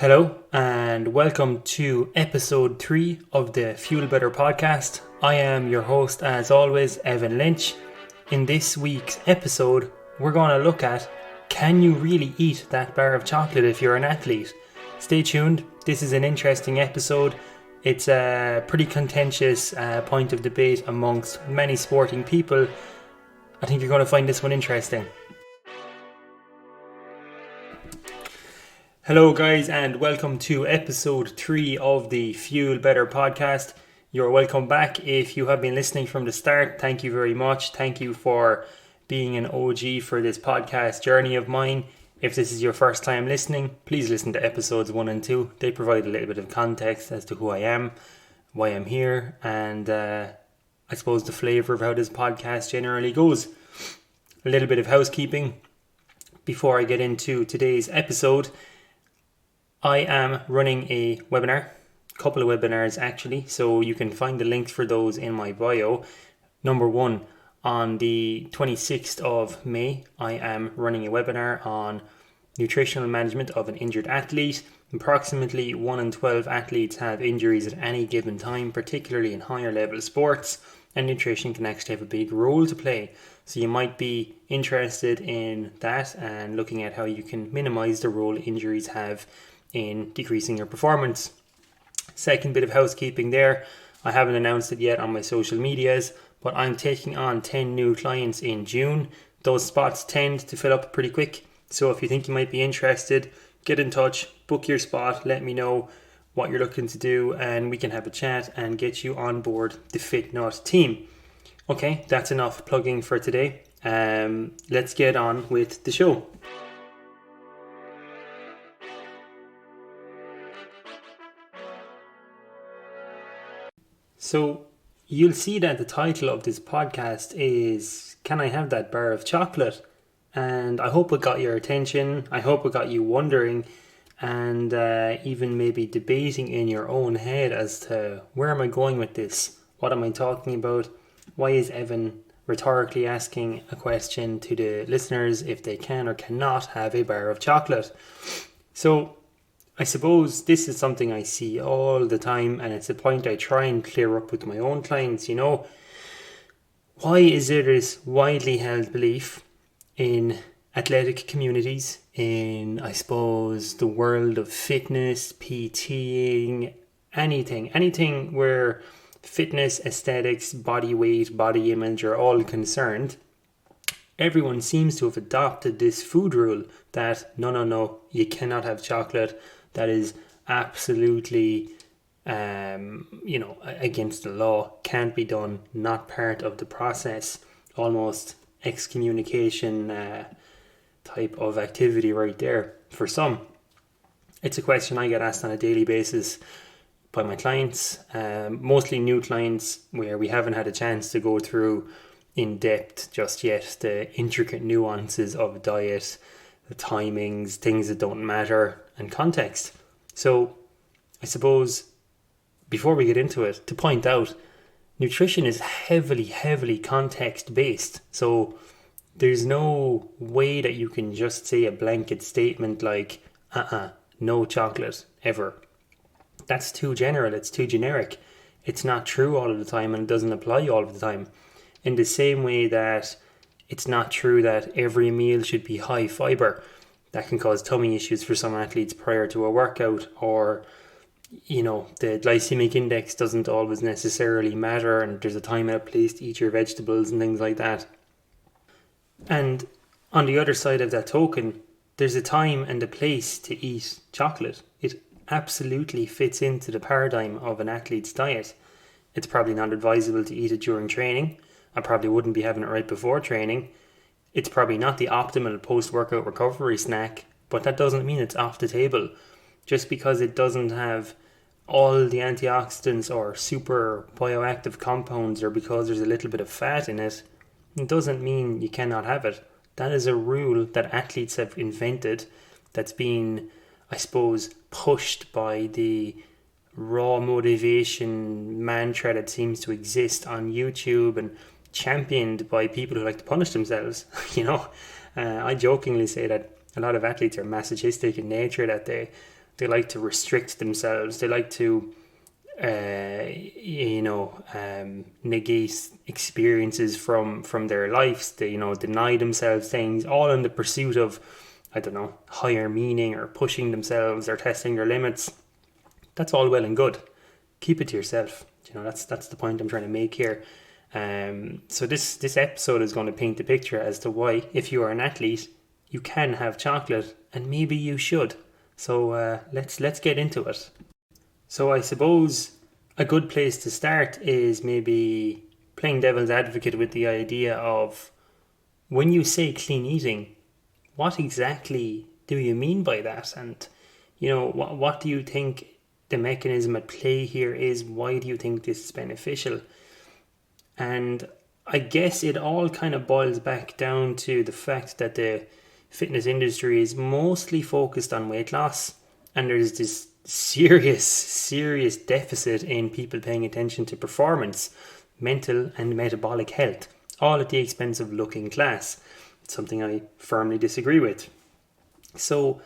Hello and welcome to episode 3 of the Fuel Better podcast. I am your host as always, Evan Lynch. In this week's episode, we're going to look at, can you really eat that bar of chocolate if you're an athlete? Stay tuned, this is an interesting episode. It's a pretty contentious point of debate amongst many sporting people. I think you're going to find this one interesting. Hello guys and welcome to episode 3 of the Fuel Better podcast. You're welcome back if you have been listening from the start. Thank you very much. Thank you for being an OG for this podcast journey of mine. If this is your first time listening, please listen to episodes 1 and 2. They provide a little bit of context as to who I am, why I'm here, and I suppose the flavour of how this podcast generally goes. A little bit of housekeeping before I get into today's episode. I am running a webinar, a couple of webinars actually, so you can find the links for those in my bio. Number 1, on the 26th of May, I am running a webinar on nutritional management of an injured athlete. Approximately 1 in 12 athletes have injuries at any given time, particularly in higher level sports, and nutrition can actually have a big role to play. So you might be interested in that and looking at how you can minimize the role injuries have in decreasing your performance. Second bit of housekeeping there, I haven't announced it yet on my social medias, but I'm taking on 10 new clients in June. Those spots tend to fill up pretty quick, so if you think you might be interested, get in touch, book your spot, let me know what you're looking to do, and we can have a chat and get you on board the FitNut team. Okay, that's enough plugging for today. Let's get on with the show. So you'll see that the title of this podcast is, Can I Have That Bar of Chocolate? And I hope it got your attention. I hope it got you wondering and even maybe debating in your own head as to, where am I going with this? What am I talking about? Why is Evan rhetorically asking a question to the listeners if they can or cannot have a bar of chocolate? So I suppose this is something I see all the time, and it's a point I try and clear up with my own clients. Why is there this widely held belief in athletic communities, in, I suppose, the world of fitness, PTing, anything where fitness, aesthetics, body weight, body image are all concerned? Everyone seems to have adopted this food rule that no, you cannot have chocolate. That is absolutely, against the law, can't be done, not part of the process, almost excommunication type of activity right there for some. It's a question I get asked on a daily basis by my clients, mostly new clients where we haven't had a chance to go through in depth just yet the intricate nuances of diet, the timings, things that don't matter, and context. So I suppose before we get into it, to point out, nutrition is heavily context based. So there's no way that you can just say a blanket statement like, no chocolate ever. That's too general, it's too generic. It's not true all of the time and it doesn't apply all of the time. In the same way that it's not true that every meal should be high fiber. That can cause tummy issues for some athletes prior to a workout, or the glycemic index doesn't always necessarily matter, and there's a time and a place to eat your vegetables and things like that. And on the other side of that token, there's a time and a place to eat chocolate. It absolutely fits into the paradigm of an athlete's diet. It's probably not advisable to eat it during training. I probably wouldn't be having it right before training. It's probably not the optimal post-workout recovery snack, but that doesn't mean it's off the table. Just because it doesn't have all the antioxidants or super bioactive compounds, or because there's a little bit of fat in it, it doesn't mean you cannot have it. That is a rule that athletes have invented that's been, I suppose, pushed by the raw motivation mantra that seems to exist on YouTube and championed by people who like to punish themselves. I jokingly say that a lot of athletes are masochistic in nature, that they They like to restrict themselves. They like to negate experiences from their lives. They deny themselves things, all in the pursuit of, I don't know, higher meaning, or pushing themselves, or testing their limits. That's all well and good. Keep it to yourself. That's the point I'm trying to make here. So this episode is going to paint the picture as to why, if you are an athlete, you can have chocolate, and maybe you should. So let's get into it. So I suppose a good place to start is maybe playing devil's advocate with the idea of, when you say clean eating, what exactly do you mean by that? And, what do you think the mechanism at play here is? Why do you think this is beneficial? And I guess it all kind of boils back down to the fact that the fitness industry is mostly focused on weight loss, and there's this serious deficit in people paying attention to performance, mental and metabolic health, all at the expense of looking class. It's something I firmly disagree with. So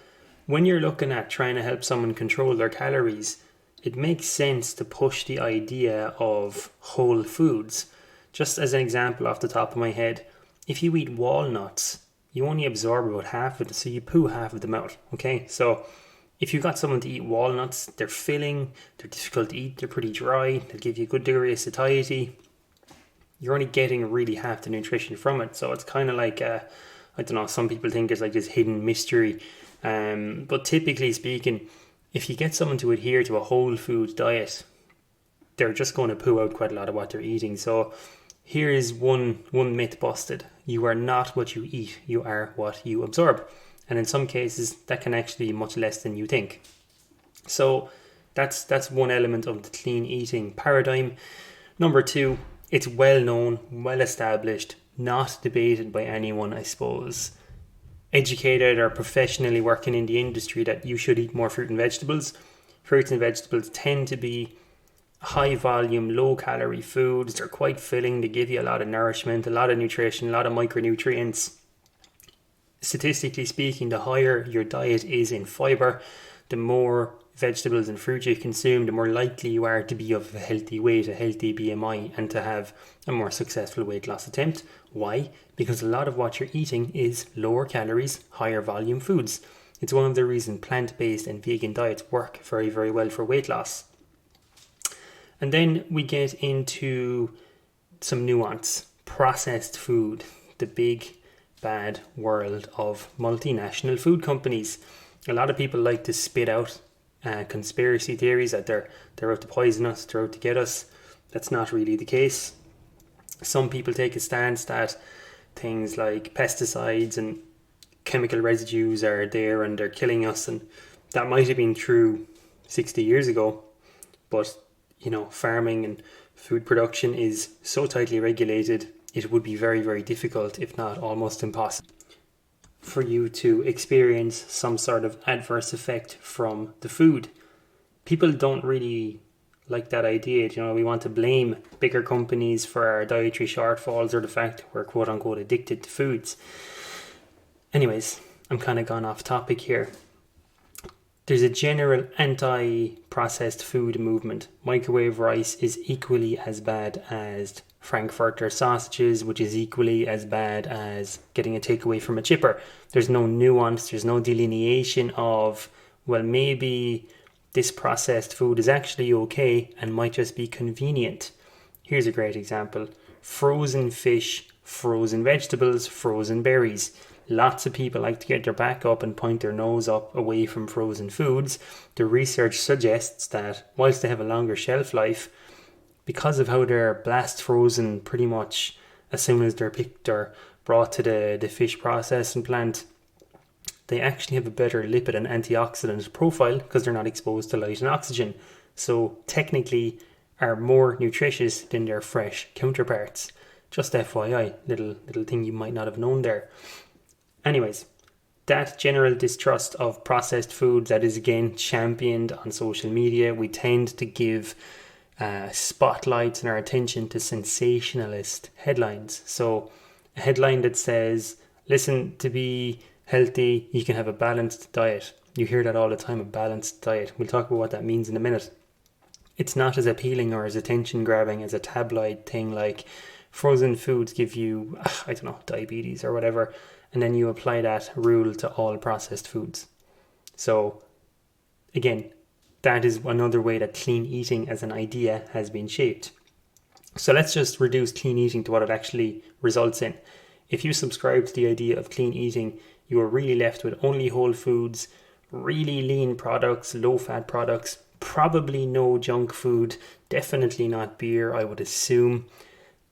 when you're looking at trying to help someone control their calories, it makes sense to push the idea of whole foods. Just as an example off the top of my head, if you eat walnuts, you only absorb about half of it, so you poo half of them out. Okay, so if you got someone to eat walnuts, they're filling, they're difficult to eat, they're pretty dry, they'll give you a good degree of satiety. You're only getting really half the nutrition from it. So it's kind of like, I don't know, some people think it's like this hidden mystery. But typically speaking, if you get someone to adhere to a whole food diet, they're just going to poo out quite a lot of what they're eating. So here is one myth busted. You are not what you eat, you are what you absorb. And in some cases, that can actually be much less than you think. So that's one element of the clean eating paradigm. Number two, it's well known, well established, not debated by anyone, I suppose, educated or professionally working in the industry, that you should eat more fruit and vegetables. Fruits and vegetables tend to be high volume, low calorie foods. They're quite filling. They give you a lot of nourishment, a lot of nutrition, a lot of micronutrients. Statistically speaking, the higher your diet is in fibre, the more vegetables and fruit you consume, the more likely you are to be of a healthy weight, a healthy BMI, and to have a more successful weight loss attempt. Why? Because a lot of what you're eating is lower calories, higher volume foods. It's one of the reasons plant-based and vegan diets work very, very well for weight loss. And then we get into some nuance. Processed food, the big bad world of multinational food companies. A lot of people like to spit out conspiracy theories that they're out to poison us, they're out to get us. That's not really the case. Some people take a stance that things like pesticides and chemical residues are there and they're killing us, and that might have been true 60 years ago, but farming and food production is so tightly regulated, it would be very, very difficult, if not almost impossible, for you to experience some sort of adverse effect from the food. People don't really like that idea. We want to blame bigger companies for our dietary shortfalls, or the fact we're quote unquote addicted to foods. Anyways, I'm kind of gone off topic here. There's a general anti-processed food movement. Microwave rice is equally as bad as Frankfurter sausages, which is equally as bad as getting a takeaway from a chipper. There's no nuance, there's no delineation of, well, maybe this processed food is actually okay and might just be convenient. Here's a great example. Frozen fish, frozen vegetables, frozen berries. Lots of people like to get their back up and point their nose up away from frozen foods. The research suggests that whilst they have a longer shelf life, because of how they're blast frozen pretty much as soon as they're picked or brought to the fish processing plant, they actually have a better lipid and antioxidant profile because they're not exposed to light and oxygen. So technically are more nutritious than their fresh counterparts. Just FYI, little thing you might not have known there. Anyways, that general distrust of processed foods that is again championed on social media, we tend to give spotlights and our attention to sensationalist headlines. So a headline that says, listen, to be healthy, you can have a balanced diet. You hear that all the time, a balanced diet. We'll talk about what that means in a minute. It's not as appealing or as attention grabbing as a tabloid thing like frozen foods give you, I don't know, diabetes or whatever, and then you apply that rule to all processed foods. So again, that is another way that clean eating as an idea has been shaped. So let's just reduce clean eating to what it actually results in. If you subscribe to the idea of clean eating, you are really left with only whole foods, really lean products, low-fat products, probably no junk food, definitely not beer, I would assume.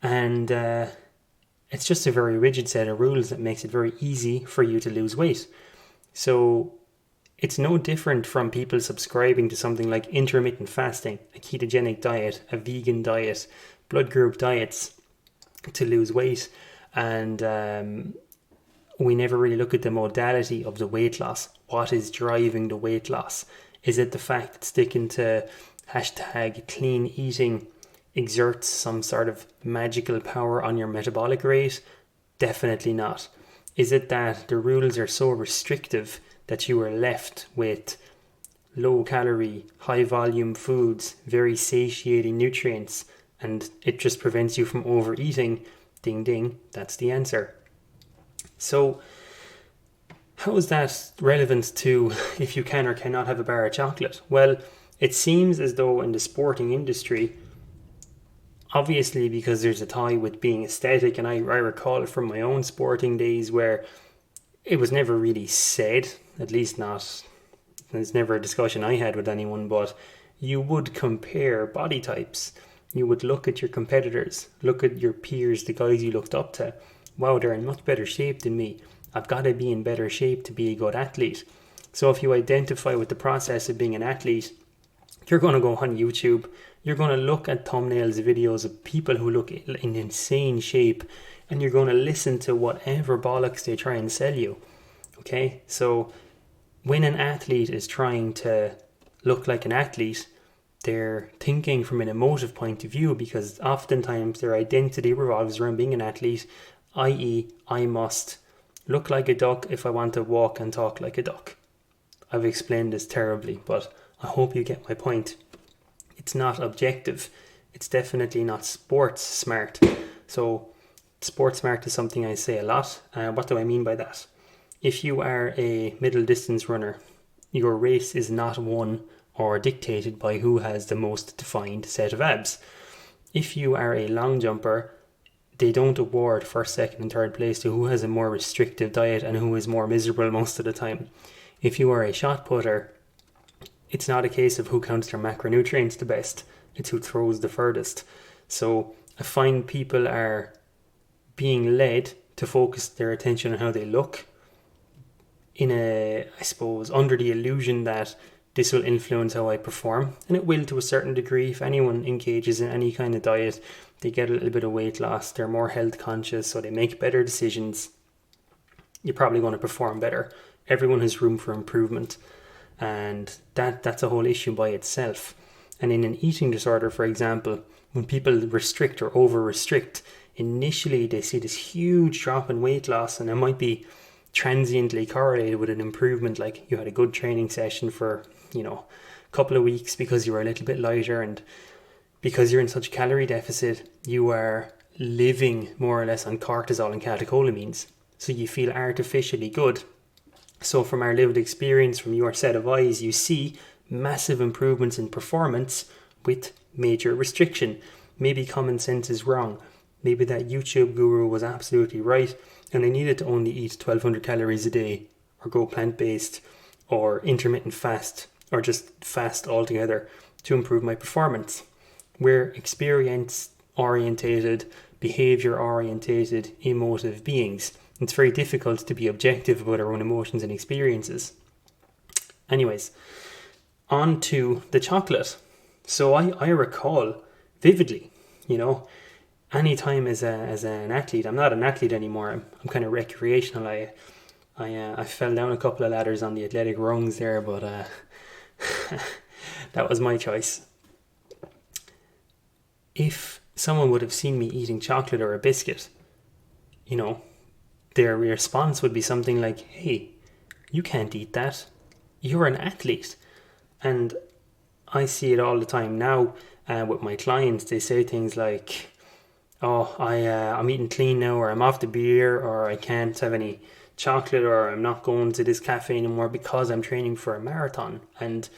And it's just a very rigid set of rules that makes it very easy for you to lose weight. So it's no different from people subscribing to something like intermittent fasting, a ketogenic diet, a vegan diet, blood group diets to lose weight. And we never really look at the modality of the weight loss. What is driving the weight loss? Is it the fact that sticking to hashtag clean eating exerts some sort of magical power on your metabolic rate? Definitely not. Is it that the rules are so restrictive that you are left with low calorie, high volume foods, very satiating nutrients, and it just prevents you from overeating? Ding ding, that's the answer. So how is that relevant to if you can or cannot have a bar of chocolate? Well, it seems as though in the sporting industry, obviously because there's a tie with being aesthetic, and I recall it from my own sporting days where it was never really said, at least not, there's never a discussion I had with anyone, but you would compare body types. You would look at your competitors, look at your peers, the guys you looked up to. Wow, they're in much better shape than me. I've got to be in better shape to be a good athlete. So if you identify with the process of being an athlete, you're going to go on YouTube. You're going to look at thumbnails, videos of people who look in insane shape, and you're going to listen to whatever bollocks they try and sell you. Okay? So when an athlete is trying to look like an athlete, they're thinking from an emotive point of view, because oftentimes their identity revolves around being an athlete, i.e. I must look like a duck if I want to walk and talk like a duck. I've explained this terribly, but I hope you get my point. It's not objective. It's definitely not sports smart. So sports smart is something I say a lot. What do I mean by that? If you are a middle distance runner, your race is not won or dictated by who has the most defined set of abs. If you are a long jumper, they don't award first, second and third place to who has a more restrictive diet and who is more miserable most of the time. If you are a shot putter, it's not a case of who counts their macronutrients the best, it's who throws the furthest. So I find people are being led to focus their attention on how they look under the illusion that this will influence how I perform, and it will to a certain degree. If anyone engages in any kind of diet, they get a little bit of weight loss, they're more health conscious, so they make better decisions. You're probably going to perform better. Everyone has room for improvement, and that's a whole issue by itself. And in an eating disorder, for example, when people restrict or over-restrict, initially they see this huge drop in weight loss, and it might be transiently correlated with an improvement, like you had a good training session for a couple of weeks because you were a little bit lighter, and because you're in such calorie deficit, you are living more or less on cortisol and catecholamines, so you feel artificially good. So from our lived experience, from your set of eyes, you see massive improvements in performance with major restriction. Maybe common sense is wrong. Maybe that YouTube guru was absolutely right, and I needed to only eat 1200 calories a day, or go plant-based, or intermittent fast, or just fast altogether to improve my performance. We're experience-orientated, behavior-orientated, emotive beings. It's very difficult to be objective about our own emotions and experiences. Anyways, on to the chocolate. So I recall vividly, any time as an athlete. I'm not an athlete anymore. I'm kind of recreational. I fell down a couple of ladders on the athletic rungs there, but that was my choice. If someone would have seen me eating chocolate or a biscuit, their response would be something like, "Hey, you can't eat that. you're an athlete. And I see it all the time now with my clients. They say things like, oh, I'm eating clean now, or I'm off the beer, or I can't have any chocolate, or I'm not going to this cafe anymore because I'm training for a marathon. And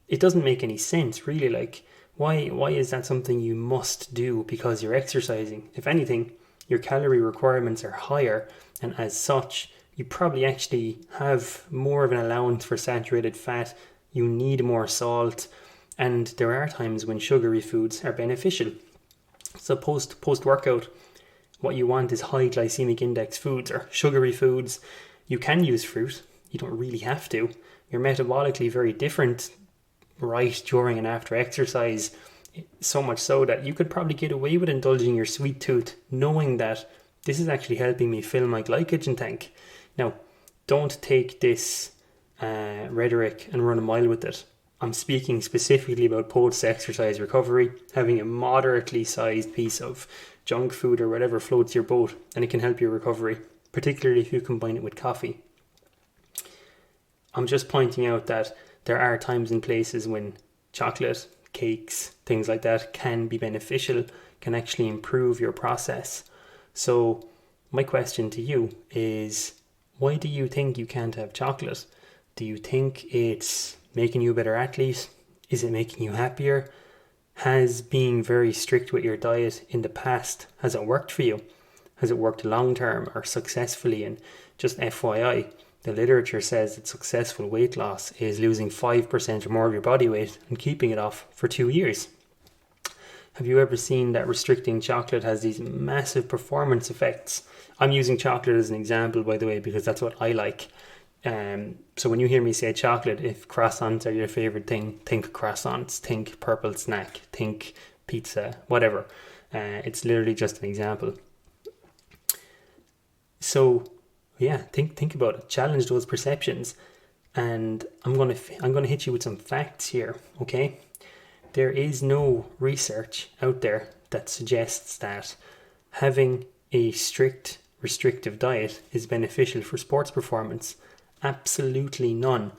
it doesn't make any sense, really. Like, why is that something you must do because you're exercising? If anything, your calorie requirements are higher, and as such, you probably actually have more of an allowance for saturated fat. You need more salt, and there are times when sugary foods are beneficial. So post workout, what you want is high glycemic index foods or sugary foods. You can use fruit. You don't really have to. You're metabolically very different right during and after exercise, so much so that you could probably get away with indulging your sweet tooth, knowing that this is actually helping me fill my glycogen tank. Now, don't take this rhetoric and run a mile with it. I'm speaking specifically about post-exercise recovery, having a moderately sized piece of junk food or whatever floats your boat, and it can help your recovery, particularly if you combine it with coffee. I'm just pointing out that there are times and places when chocolate, cakes, things like that can be beneficial, can actually improve your process. So my question to you is, why do you think you can't have chocolate? Do you think it's making you a better athlete? Is it making you happier? Has being very strict with your diet in the past, has it worked for you? Has it worked long term or successfully? And just FYI, the literature says that successful weight loss is losing 5% or more of your body weight and keeping it off for 2 years. Have you ever seen that restricting chocolate has these massive performance effects? I'm using chocolate as an example, by the way, because that's what I like. So when you hear me say chocolate, if croissants are your favorite thing, think croissants, think purple snack, think pizza, whatever. It's literally just an example. So yeah, think about it. Challenge those perceptions, and I'm gonna hit you with some facts here. Okay, there is no research out there that suggests that having a strict restrictive diet is beneficial for sports performance. Absolutely none.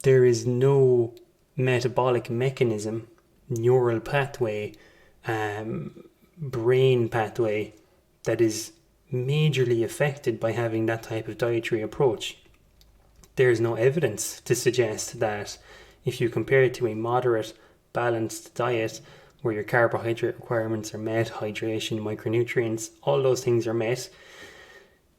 There is no metabolic mechanism, neural pathway, brain pathway that is majorly affected by having that type of dietary approach. There's no evidence to suggest that if you compare it to a moderate, balanced diet where your carbohydrate requirements are met, hydration, micronutrients, all those things are met,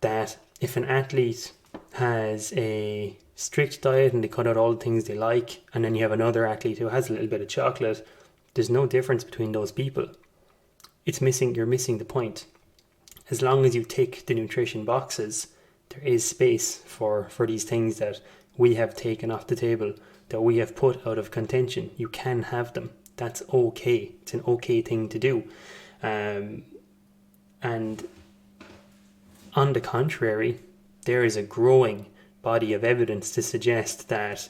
that if an athlete has a strict diet and they cut out all the things they like, and then you have another athlete who has a little bit of chocolate, there's no difference between those people. You're missing the point. As long as you tick the nutrition boxes, there is space for these things that we have taken off the table, that we have put out of contention. You can have them. That's okay. It's an okay thing to do. And on the contrary, there is a growing body of evidence to suggest that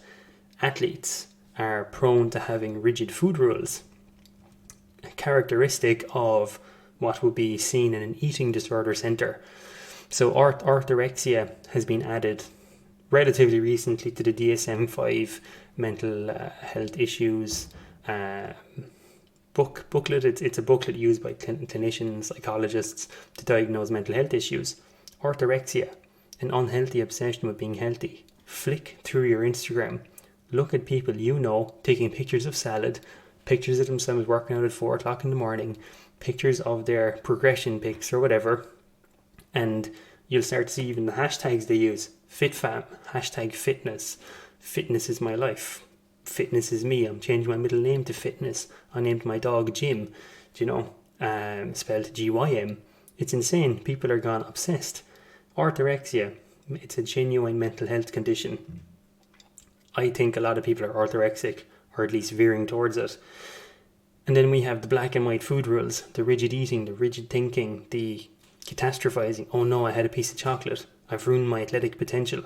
athletes are prone to having rigid food rules, a characteristic of what would be seen in an eating disorder center. So orthorexia has been added relatively recently to the DSM-5 mental health issues booklet. It's a booklet used by clinicians, psychologists to diagnose mental health issues. Orthorexia, an unhealthy obsession with being healthy. Flick through your Instagram. Look at people you know taking pictures of salad, pictures of themselves working out at 4 o'clock in the morning, pictures of their progression pics or whatever, and you'll start to see even the hashtags they use. FitFam, hashtag fitness. Fitness is my life. Fitness is me. I'm changing my middle name to Fitness. I named my dog Jim, spelled Gym. It's insane. People are gone obsessed. Orthorexia, it's a genuine mental health condition. I think a lot of people are orthorexic, or at least veering towards it. And then we have the black and white food rules, the rigid eating, the rigid thinking, the catastrophizing. Oh no, I had a piece of chocolate. I've ruined my athletic potential.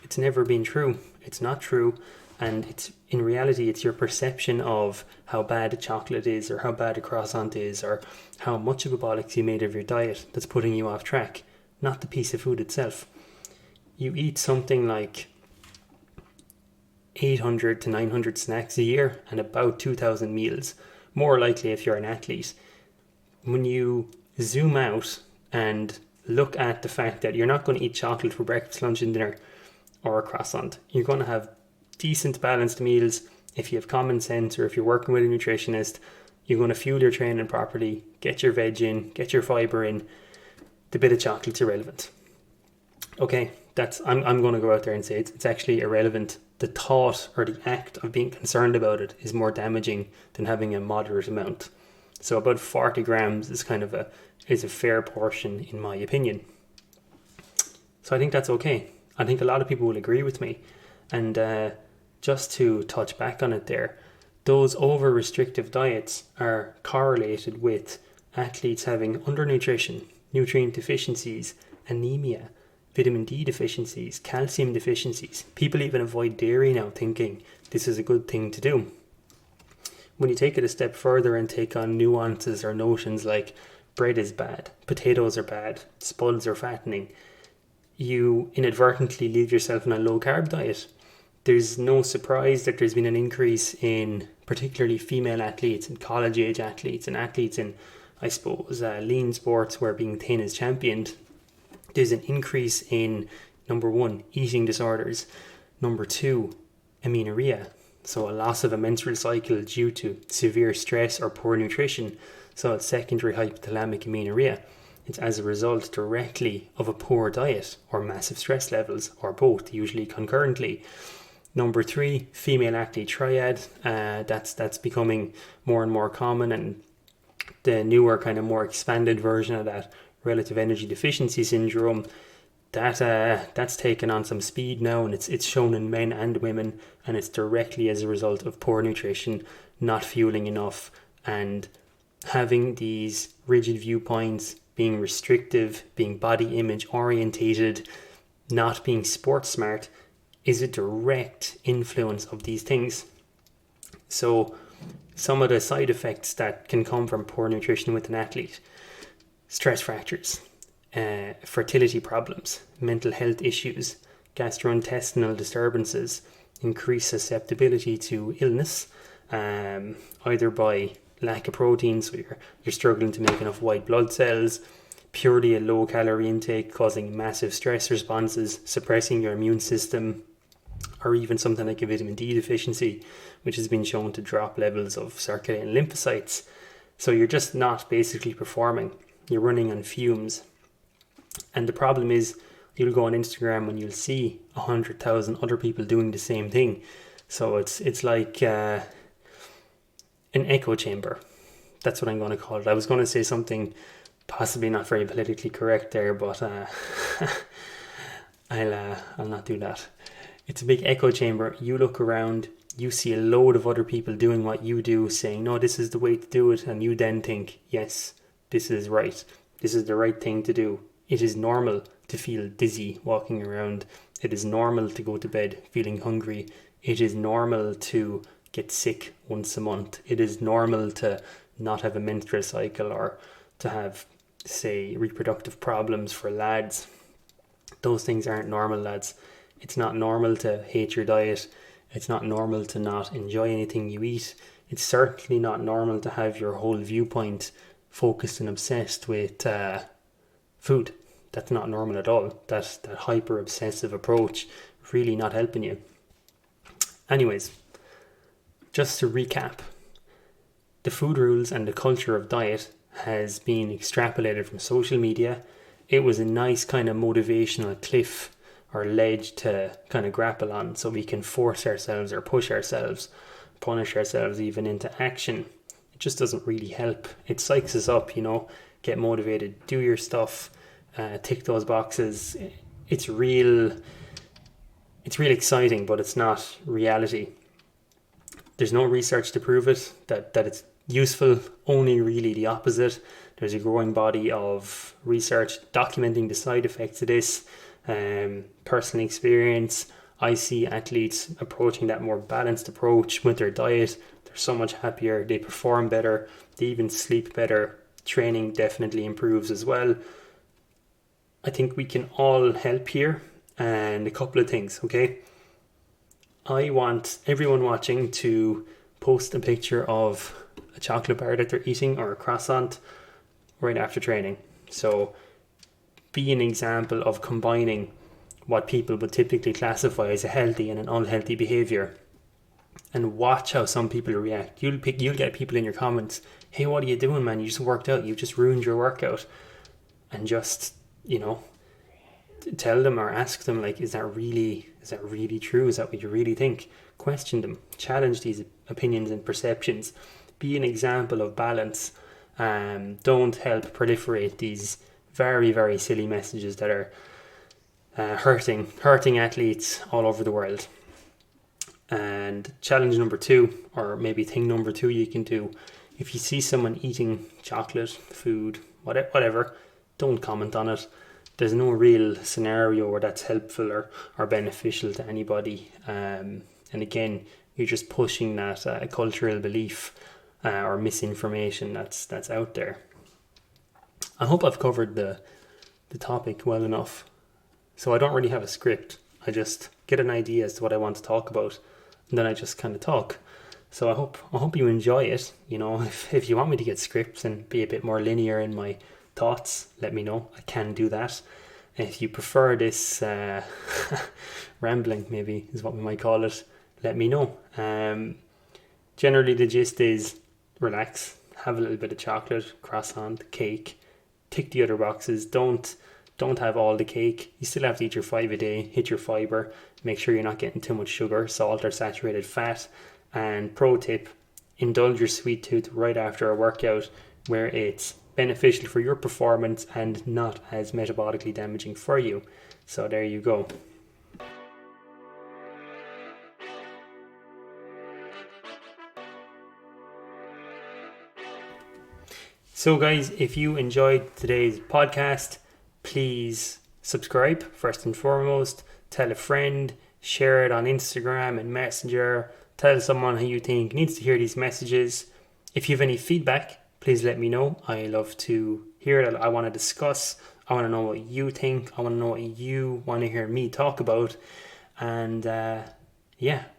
It's never been true. It's not true. And in reality, it's your perception of how bad a chocolate is, or how bad a croissant is, or how much of a bollocks you made of your diet that's putting you off track, not the piece of food itself. You eat something like 800 to 900 snacks a year and about 2,000 meals, more likely if you're an athlete. When you zoom out and look at the fact that you're not going to eat chocolate for breakfast, lunch and dinner or a croissant, you're going to have decent balanced meals. If you have common sense or if you're working with a nutritionist, you're going to fuel your training properly, get your veg in, get your fibre in. The bit of chocolate's irrelevant. Okay, I'm going to go out there and say it's actually irrelevant. The thought or the act of being concerned about it is more damaging than having a moderate amount. So about 40 grams is a fair portion in my opinion. So I think that's okay. I think a lot of people will agree with me. And just to touch back on it there, those over restrictive diets are correlated with athletes having undernutrition, nutrient deficiencies, anemia, vitamin D deficiencies, calcium deficiencies. People even avoid dairy now thinking this is a good thing to do. When you take it a step further and take on nuances or notions like bread is bad, potatoes are bad, spuds are fattening, you inadvertently leave yourself on a low carb diet. There's no surprise that there's been an increase in particularly female athletes and college age athletes and athletes in, I suppose, lean sports where being thin is championed. There's an increase in, number one, eating disorders. Number two, amenorrhea. So a loss of a menstrual cycle due to severe stress or poor nutrition. So it's secondary hypothalamic amenorrhea. It's as a result directly of a poor diet or massive stress levels or both, usually concurrently. Number three, female acne triad. That's becoming more and more common, and the newer kind of more expanded version of that, relative energy deficiency syndrome, that's taken on some speed now, and it's shown in men and women, and it's directly as a result of poor nutrition, not fueling enough, and having these rigid viewpoints, being restrictive, being body image orientated, not being sports smart, is a direct influence of these things. So some of the side effects that can come from poor nutrition with an athlete: stress fractures, fertility problems, mental health issues, gastrointestinal disturbances, increased susceptibility to illness, either by lack of protein, so you're struggling to make enough white blood cells, purely a low calorie intake causing massive stress responses, suppressing your immune system, or even something like a vitamin D deficiency, which has been shown to drop levels of circulating lymphocytes. So you're just not basically performing. You're running on fumes. And the problem is, you'll go on Instagram and you'll see 100,000 other people doing the same thing. So it's like an echo chamber. That's what I'm going to call it. I was going to say something possibly not very politically correct there, but I'll not do that. It's a big echo chamber. You look around, you see a load of other people doing what you do, saying, no, this is the way to do it. And you then think, yes, this is right. This is the right thing to do. It is normal to feel dizzy walking around. It is normal to go to bed feeling hungry. It is normal to get sick once a month. It is normal to not have a menstrual cycle or to have, say, reproductive problems for lads. Those things aren't normal, lads. It's not normal to hate your diet. It's not normal to not enjoy anything you eat. It's certainly not normal to have your whole viewpoint focused and obsessed with food. That's not normal at all. That hyper obsessive approach really not helping you. Anyways, just to recap, the food rules and the culture of diet has been extrapolated from social media. It was a nice kind of motivational cliff or ledge to kind of grapple on, so we can force ourselves or push ourselves, punish ourselves even into action. It just doesn't really help. It psychs us up, get motivated, do your stuff, tick those boxes. It's real exciting, but it's not reality. There's no research to prove it, that it's useful, only really the opposite. There's a growing body of research documenting the side effects of this. Personal experience, I see athletes approaching that more balanced approach with their diet. They're so much happier, they perform better, they even sleep better. Training definitely improves as well. I think we can all help here, and a couple of things, okay? I want everyone watching to post a picture of a chocolate bar that they're eating or a croissant right after training. So be an example of combining what people would typically classify as a healthy and an unhealthy behavior, and watch how some people react. You'll get people in your comments, hey, what are you doing, man? You just worked out, you just ruined your workout. And just, tell them or ask them, like, is that really true? Is that what you really think? Question them, challenge these opinions and perceptions. Be an example of balance. Don't help proliferate these very, very silly messages that are hurting athletes all over the world. And challenge number 2, or maybe thing number 2 you can do, if you see someone eating chocolate, food, whatever, don't comment on it. There's no real scenario where that's helpful or beneficial to anybody. And again, you're just pushing that cultural belief or misinformation that's out there. I hope I've covered the topic well enough. So I don't really have a script. I just get an idea as to what I want to talk about, and then I just kind of talk. So I hope you enjoy it. If you want me to get scripts and be a bit more linear in my thoughts, let me know. I can do that. If you prefer this rambling, maybe is what we might call it, let me know. Generally the gist is relax, have a little bit of chocolate, croissant, cake, tick the other boxes. Don't have all the cake. You still have to eat your 5 a day, hit your fiber, make sure you're not getting too much sugar, salt or saturated fat. And pro tip, indulge your sweet tooth right after a workout where it's beneficial for your performance and not as metabolically damaging for you. So there you go. So guys, if you enjoyed today's podcast, please subscribe first and foremost, tell a friend, share it on Instagram and Messenger, tell someone who you think needs to hear these messages. If you have any feedback, please let me know. I love to hear it. I want to discuss. I want to know what you think. I want to know what you want to hear me talk about. And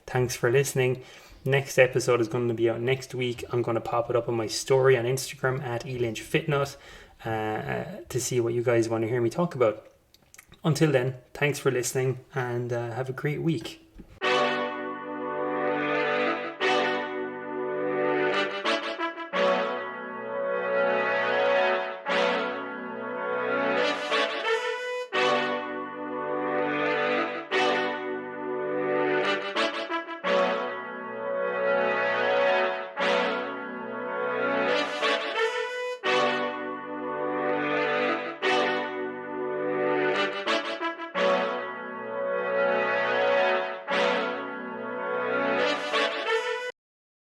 thanks for listening. Next episode is going to be out next week. I'm going to pop it up on my story on Instagram at eLynchFitnut to see what you guys want to hear me talk about. Until then, thanks for listening and have a great week.